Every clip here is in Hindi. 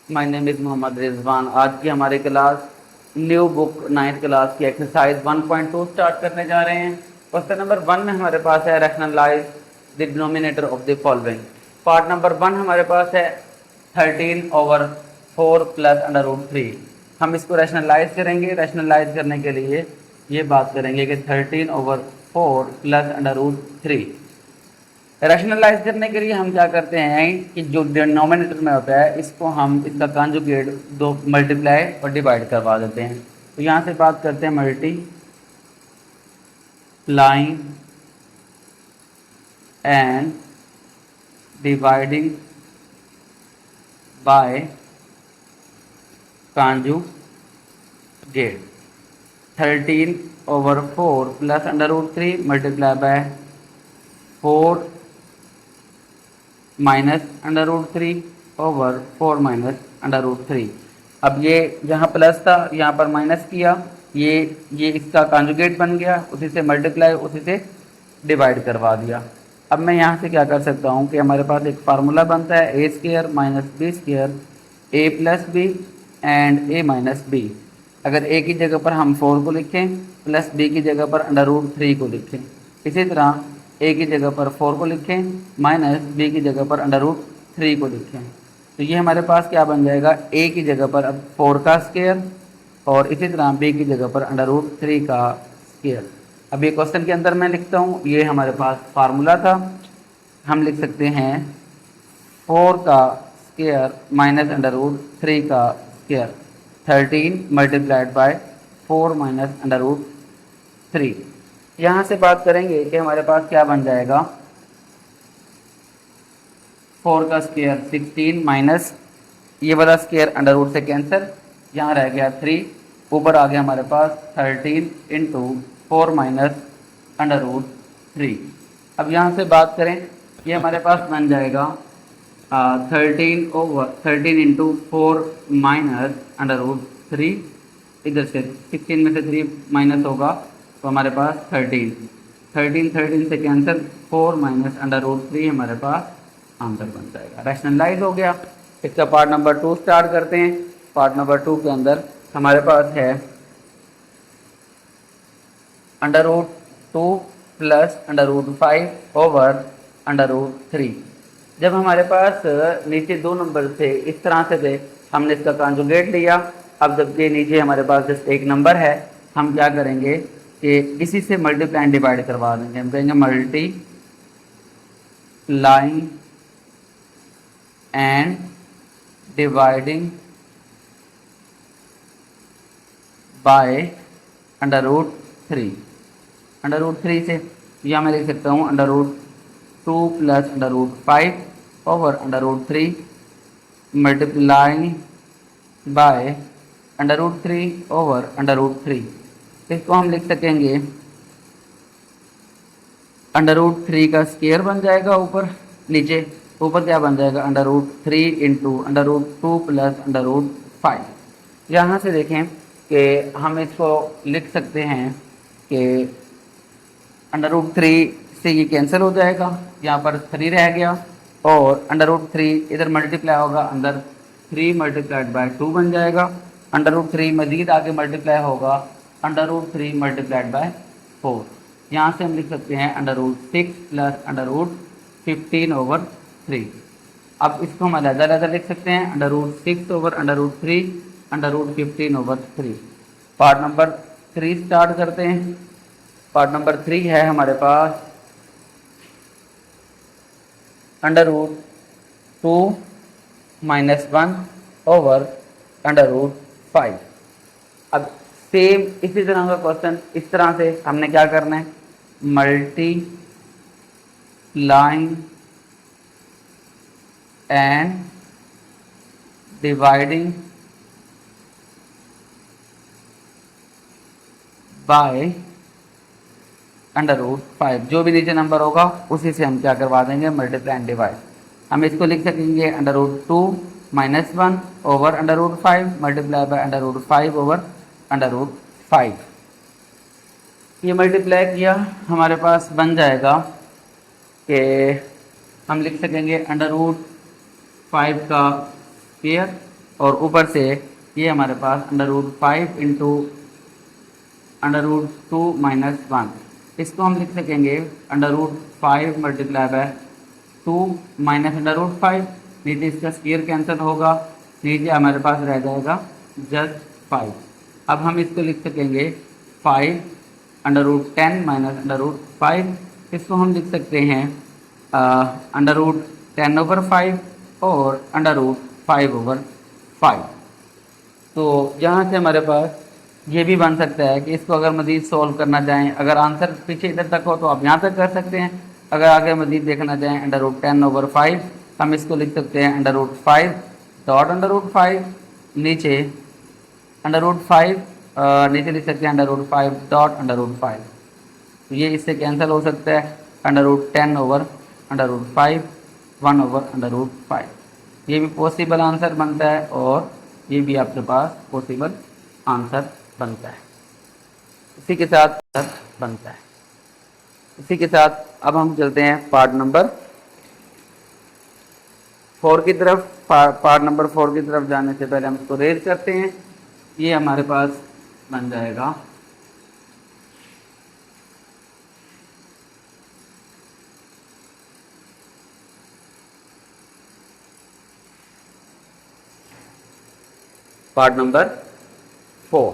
My name is Mohammad Rizwan. आज की हमारी class new book 9th class की एक्सरसाइज 1.2 स्टार्ट करने जा रहे हैं। क्वेश्चन नंबर 1 में हमारे पास है rationalise the denominator of the following. Part number 1 हमारे पास है 13/4 प्लस √3। हम इसको रैशनलाइज करेंगे। रैशनलाइज करने के लिए ये बात करेंगे कि 13/4 प्लस √3। रैशनलाइज करने के लिए हम क्या करते हैं कि जो डिनोमिनेटर में होता है इसको हम इसका कॉन्जुगेट दो मल्टीप्लाई और डिवाइड करवा देते हैं। तो यहाँ से बात करते हैं multiplying and dividing by conjugate. 13/4 plus √3 multiply bye 4 minus √3 over 4 minus √3। अब ये जहाँ प्लस था यहाँ पर माइनस किया, ये इसका कॉन्जुगेट बन गया, उसी से मल्टीप्लाई उसी से डिवाइड करवा दिया। अब मैं यहाँ से क्या कर सकता हूँ कि हमारे पास एक फार्मूला बनता है a² minus b² a plus B and a minus B. अगर a की जगह पर हम 4 को लिखें प्लस b की जगह पर √3 को लिखें, इसी तरह a की जगह पर 4 को लिखें माइनस b की जगह पर √3 को लिखें। तो ये हमारे पास क्या बन जाएगा, a की जगह पर अब 4 का स्क्वायर और इसी तरह b की जगह पर √3 का स्क्वायर। अब ये क्वेश्चन के अंदर मैं लिखता हूँ, ये हमारे पास फार्मूला था। हम लिख सकते हैं 4 का स्क्वायर माइनस √3 का स्क्वायर 13 मल्टीप्लाइड बाय 4 माइनस √3। यहाँ से बात करेंगे कि हमारे पास क्या बन जाएगा, 4 का स्क्वायर 16 माइनस ये वाला स्क्वायर √ से कैंसिल, यहाँ रह गया 3, ऊपर आ गया हमारे पास 13 इंटू 4 माइनस √3। अब यहाँ से बात करें, ये हमारे पास बन जाएगा 13 इंटू 4 माइनस √3। इधर से 16 में से 3 माइनस होगा तो हमारे पास 13 से कैंसिल, 4 माइनस √3 हमारे पास आंसर बन जाएगा। रैशनलाइज हो गया। इसका पार्ट नंबर 2 स्टार्ट करते हैं। पार्ट नंबर 2 के अंदर हमारे पास है √2 प्लस √5 ओवर √3। जब हमारे पास नीचे 2 नंबर थे इस तरह से थे, हमने इसका कॉन्जुगेट लिया। अब जब ये नीचे हमारे पास जस्ट एक नंबर है, हम क्या करेंगे कि इसी से मल्टीप्लाई एंड डिवाइड करवा देंगे। हम कहेंगे मल्टीप्लाइंग एंड डिवाइडिंग बाय √3। √3 से या मैं लिख सकता हूँ √2 plus √5 over √3 multiplying by √3 over √3। इसको हम लिख सकेंगे √3 का स्क्वायर बन जाएगा ऊपर नीचे, ऊपर क्या बन जाएगा √3 इंटू √2 प्लस √5। यहाँ से देखें कि हम इसको लिख सकते हैं कि √3 से ये कैंसिल हो जाएगा, यहाँ पर 3 रह गया और √3 इधर मल्टीप्लाई होगा, अंदर 3 मल्टीप्लाइड बाय 2 बन जाएगा। √3 मजीद आगे मल्टीप्लाई होगा √3 मल्टीप्लाइड बाय 4। यहाँ से हम लिख सकते हैं √6 प्लस √15 ओवर 3। अब इसको हम अलग लिख सकते हैं √6 over √3 √15 over 3। Part number 3 start करते हैं। पार्ट नंबर 3 है हमारे पास √2 माइनस 1 ओवर √5। अब सेम इसी तरह का क्वेश्चन इस तरह से हमने क्या करना है, मल्टीप्लाइंग एंड डिवाइडिंग बाय √5। जो भी नीचे नंबर होगा उसी से हम क्या करवा देंगे, मल्टीप्लाई एंड डिवाइड। हम इसको लिख सकेंगे √2 minus 1 over √5 multiply by √5 over √5। ये मल्टीप्लाई किया, हमारे पास बन जाएगा कि हम लिख सकेंगे √5 का स्क्वायर और ऊपर से ये हमारे पास √5 इंटू √2 माइनस 1, इसको हम लिख सकेंगे √5 मल्टीप्लाई बाय 2 माइनस √5, नीचे इसका स्क्वायर कैंसिल होगा, नीचे हमारे पास रह जाएगा जस्ट 5। अब हम इसको लिख सकेंगे 5 √10 माइनस √5, इसको हम लिख सकते हैं √10/5 और √5/5। तो यहाँ से हमारे पास ये भी बन सकता है कि इसको अगर मज़ीद सॉल्व करना चाहें, अगर आंसर पीछे इधर तक हो तो आप यहाँ तक कर सकते हैं, अगर आगे मज़ीद देखना चाहें √10/5, हम इसको लिख सकते हैं √5 डॉट √5, नीचे √5 नीचे लिख सकते हैं √5 डॉट √5, तो ये इससे कैंसिल हो सकता है √10/5 1/√5, ये भी पॉसिबल आंसर बनता है और ये भी आपके पास पॉसिबल आंसर बनता है। इसी के साथ बनता है। इसी के साथ अब हम चलते हैं पार्ट नंबर 4 की तरफ। पार्ट नंबर 4 की तरफ जाने से पहले हम इसको रेज करते हैं। ये हमारे पास बन जाएगा पार्ट नंबर 4।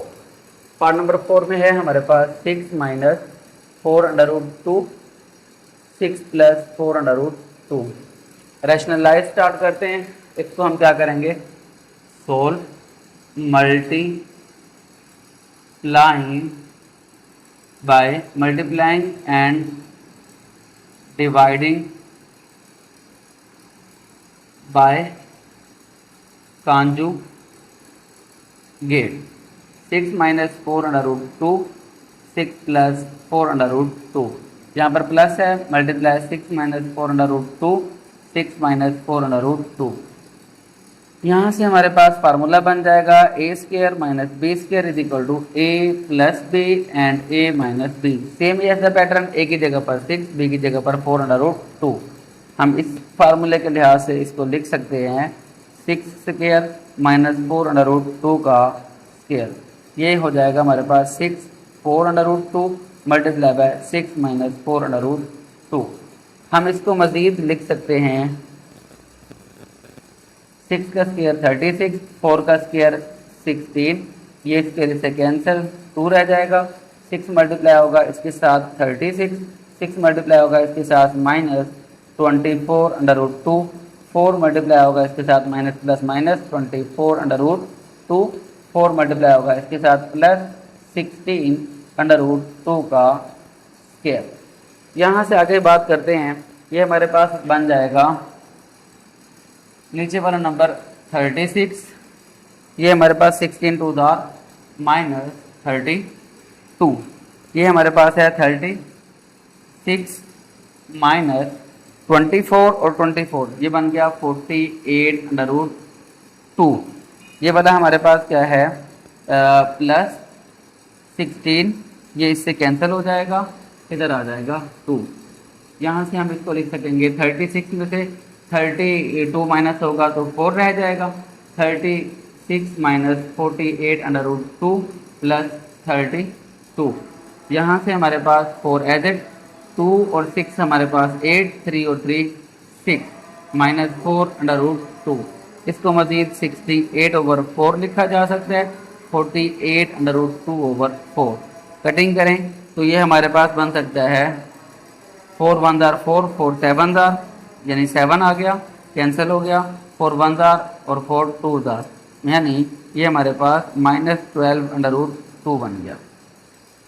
पार्ट नंबर 4 में है हमारे पास 6 माइनस 4√2 6 प्लस 4√2। रैशनलाइज स्टार्ट करते हैं। इसको हम क्या करेंगे, solve multiplying by multiplying and dividing by conjugate. 6 minus 4√2 6 plus 4√2, यहाँ पर प्लस है, मल्टीप्लाई 6 माइनस 4√2 6 माइनस 4√2। यहाँ से हमारे पास फार्मूला बन जाएगा a² minus b² is equal to a plus b and a minus b। Same ऐसा पैटर्न, a की जगह पर 6, b की जगह पर 4√2। हम इस फार्मूले के लिहाज से इसको लिख सकते हैं 6² माइनस 4√2 का स्क्वायर। ये हो जाएगा हमारे पास 6 4√2 मल्टीप्लाई बाय 6 माइनस 4√2। हम इसको मज़ीद लिख सकते हैं 6 का स्क्वायर 36, 4 का स्क्वायर 16, ये स्क्वायर से कैंसिल, 2 रह जाएगा। 6 मल्टीप्लाई होगा इसके साथ 36, 6 मल्टीप्लाई होगा इसके साथ माइनस 24√2, 4 मल्टीप्लाई होगा इसके साथ माइनस प्लस माइनस 24√2, 4 मल्टीप्लाई होगा इसके साथ प्लस 16√2 का स्क्वायर। यहाँ से आगे बात करते हैं, ये हमारे पास बन जाएगा नीचे वाला नंबर 36, ये हमारे पास 16 टू द माइनस 32, ये हमारे पास है 36 माइनस 24 और 24, ये बन गया 48√2। ये वाला हमारे पास क्या है प्लस 16, ये इससे कैंसिल हो जाएगा, इधर आ जाएगा 2। यहाँ से हम इसको लिख सकेंगे 36 में से 32 माइनस होगा तो 4 रह जाएगा, 36 माइनस 48√2 प्लस 32। यहाँ से हमारे पास 4 एडेड, 2 और 6 हमारे पास 8, 3 और 3 6 माइनस 4√2। इसको मज़ीद 68/4 लिखा जा सकता है, 48√2/4। कटिंग करें तो ये हमारे पास बन सकता है 4 1 जार 4, 4 7 जार, यानी 7 आ गया, कैंसिल हो गया, 4 1 जार और 4 2 जार, यानी ये हमारे पास -12√2 बन गया।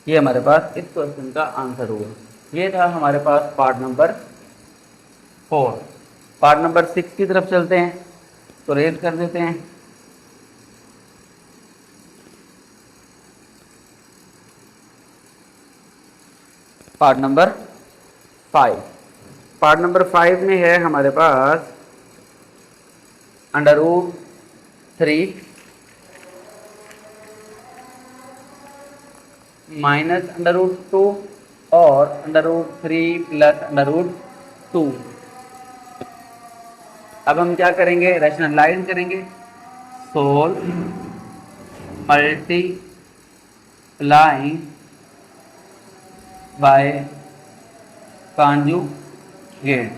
ये हमारे पास इस क्वेश्चन का आंसर हुआ। ये था हमारे पास पार्ट नंबर 4। पार्ट नंबर 6 की तरफ चलते हैं, तो रेड कर देते हैं। Part number 5। पार्ट नंबर 5 में है हमारे पास √3 माइनस √2 और √3 प्लस √2। अब हम क्या करेंगे, रैशनलाइज करेंगे। सोल्व मल्टीप्लाइंग बाय कॉन्जुगेट,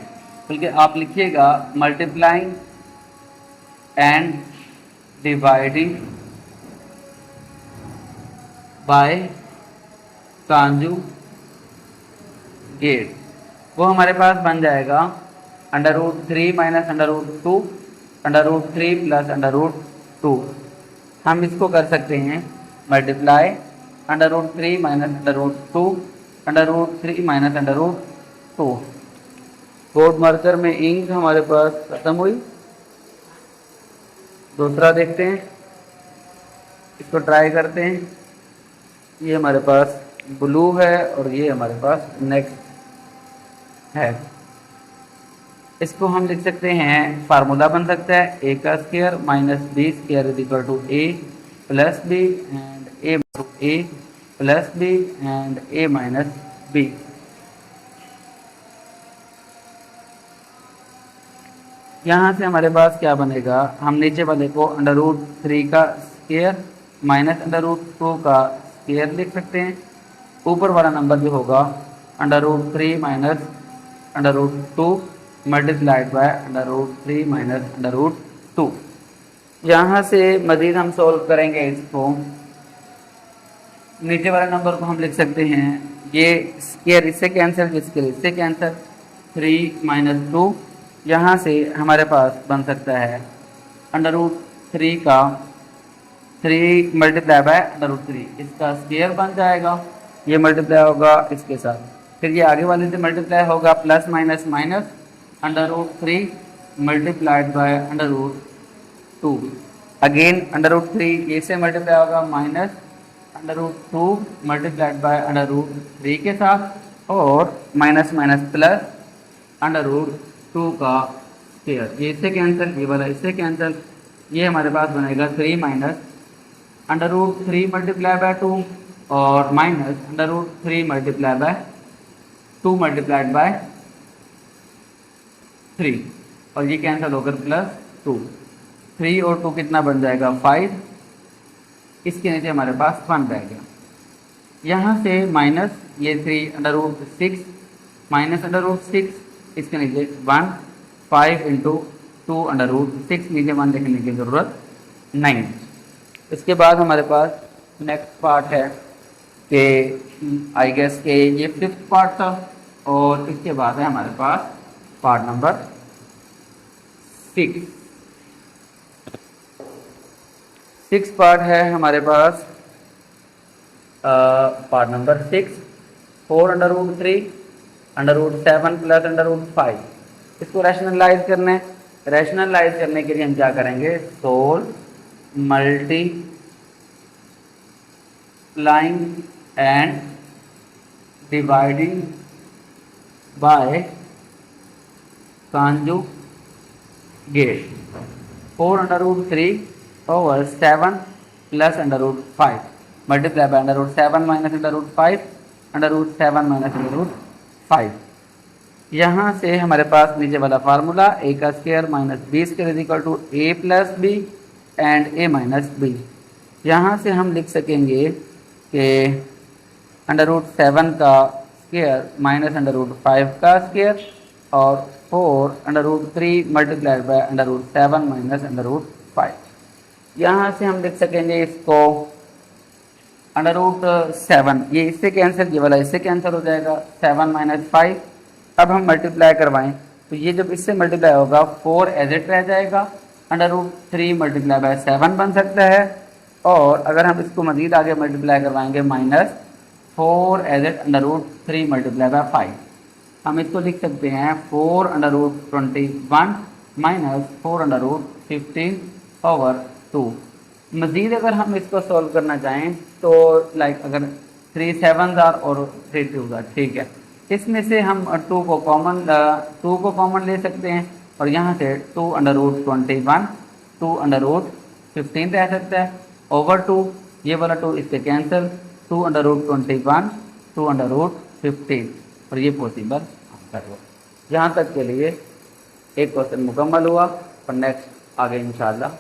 बल्कि आप लिखिएगा multiplying and dividing by conjugate. वो हमारे पास बन जाएगा √3 माइनस √2 √3 प्लस √2। हम इसको कर सकते हैं multiply √3 minus √2 √3 minus √2। Board marker में इंक हमारे पास खत्म हुई। दूसरा देखते हैं, इसको ट्राई करते हैं। ये हमारे पास ब्लू है और ये हमारे पास नेक्स्ट है। इसको हम लिख सकते हैं, फार्मूला बन सकता है a का square minus b square is equal to a plus b and a plus b and a minus b। यहाँ से हमारे पास क्या बनेगा, हम नीचे वाले को √3 का स्क्वायर माइनस √2 का स्क्वायर लिख सकते हैं। ऊपर वाला नंबर जो होगा √3 माइनस √2 मल्टीप्लाइड बाय √3 माइनस √2। यहाँ से मज़ीद हम सोल्व करेंगे इसको। नीचे वाले नंबर को हम लिख सकते हैं, ये स्क्वायर इससे कैंसिल, ये स्क्वायर इससे कैंसिल, 3 माइनस 2। यहाँ से हमारे पास बन सकता है √3 का 3 मल्टीप्लाई बाय √3, इसका स्क्वायर बन जाएगा, ये मल्टीप्लाई होगा इसके साथ, फिर ये आगे वाले से मल्टीप्लाई होगा plus minus minus √3 multiplied by √2, again √3 ये से मल्टीप्लाई होगा माइनस √2 मल्टीप्लाइड बाय √3 के साथ, और माइनस माइनस प्लस √2 का स्क्वायर, ये इससे कैंसिल, ये वाला इससे कैंसिल, ये हमारे पास बनेगा 3 माइनस √3 मल्टीप्लाई बाय 2 और minus √3 multiply bye 2 multiplied by 3, और ये कैंसिल होकर प्लस 2, 3 और 2 कितना बन जाएगा 5, इसके नीचे हमारे पास 1 रह गया। यहाँ से माइनस ये 3 √6 माइनस √6, इसके नीचे 1, 5 इंटू 2 √6, नीचे 1 लिखने की ज़रूरत नहीं। इसके बाद हमारे पास नेक्स्ट पार्ट है कि आई गेस के ये 5th पार्ट था, और इसके बाद है हमारे पास पार्ट नंबर 6 पार्ट है हमारे पास। पार्ट नंबर 6, 4 √3 √7 प्लस √5, इसको रैशनलाइज करना है। रैशनलाइज करने के लिए हम क्या करेंगे, solve multiplying and dividing by conjugate. 4 √3 over 7 plus √5 multiply by √7 minus √5 √7 minus √5। यहाँ से हमारे पास नीचे वाला फार्मूला a का square minus b square is equal to a plus B and a minus B. यहाँ से हम लिख सकेंगे कि √7 का स्क्वायर माइनस √5 का स्क्वायर और 4 √3 मल्टीप्लाइड बाय √7 माइनस √5। यहाँ से हम लिख सकेंगे इसको √7, ये इससे कैंसिल, ये वाला इससे कैंसिल हो जाएगा, 7 माइनस 5। अब हम मल्टीप्लाई करवाएं तो ये जब इससे मल्टीप्लाई होगा 4 एज इट रह जाएगा, √3 मल्टीप्लाई बाय 7 बन सकता है, और अगर हम इसको मज़ीद आगे मल्टीप्लाई करवाएंगे minus 4 as it √3 multiply by 5, हम इसको लिख सकते हैं 4 √21 माइनस 4 √15 ओवर 2। मज़ीद अगर हम इसको सॉल्व करना चाहें तो लाइक अगर 3 7s और 3 2s, ठीक है, इसमें से हम 2 को कॉमन ले सकते हैं, और यहाँ से 2 √21 2 √15 रह सकता है, ओवर 2, ये वाला 2 इससे कैंसिल, 2 √21 2 √15, और ये पॉसिबल आंसर हुआ। यहाँ तक के लिए एक क्वेश्चन मुकम्मल हुआ, और नेक्स्ट आगे इंशाल्लाह।